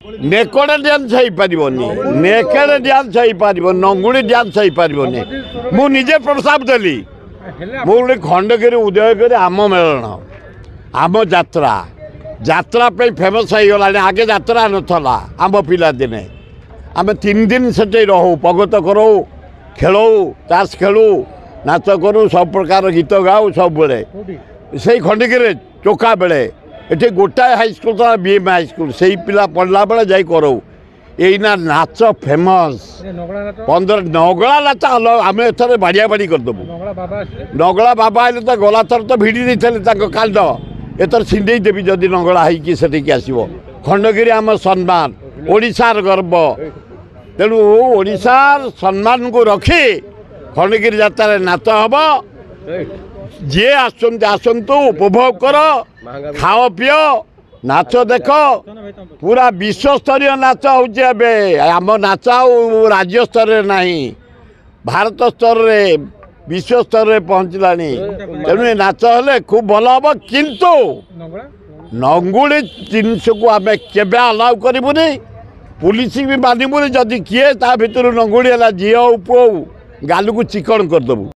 Naked dance हो पारनी naked dance हो पार नंगुड़ी dance हो पारनी मु निजे प्रस्ताव देली मुझे खंडगिरी उदयगिरी आम मेलन आम जात्रा जात्रा फेमस हो गला आगे जात्रा नाला आम पिला दिने आम 3 दिन से रहू पगत करो खेलू ताश खेलू नाच करूँ सब प्रकार गीत गाऊ सब बेले से खंडगिरी चोका बेले ये गोटाए हाईस्कल था बीएम हाईस्कल से पिला पढ़ला बेले जा करो यहीना नाच फेमस 15 नगला नाच आम एथर बाड़िया बाड़ी करदेबू नगला बाबा आए तो गला थर तो भिड़ी देते कांड एथर छिंडे देवी जदि नगला होगी सेठिकी आसो खंडगिरी आम सम्मान ओडिशार गर्व तेणु ओडिशार सम्मान को रखी खंडगिरी जात्रा नाच हम जी आसतु उपभोग कर खाओ पिओ नाच देख पूरा विश्वस्तरीय नाच होम नाच राज्य स्तर ना भारत स्तर विश्व स्तर पहुँचला तेणु नाच हेले खूब भल हम किंतु नंगुड़ी जिनस को आम के अलाउ करूनी पुलिस भी मानबुनि जदि किए ता भर नंगुड़ी है झील पुओ गाल को चिकन करदेबू।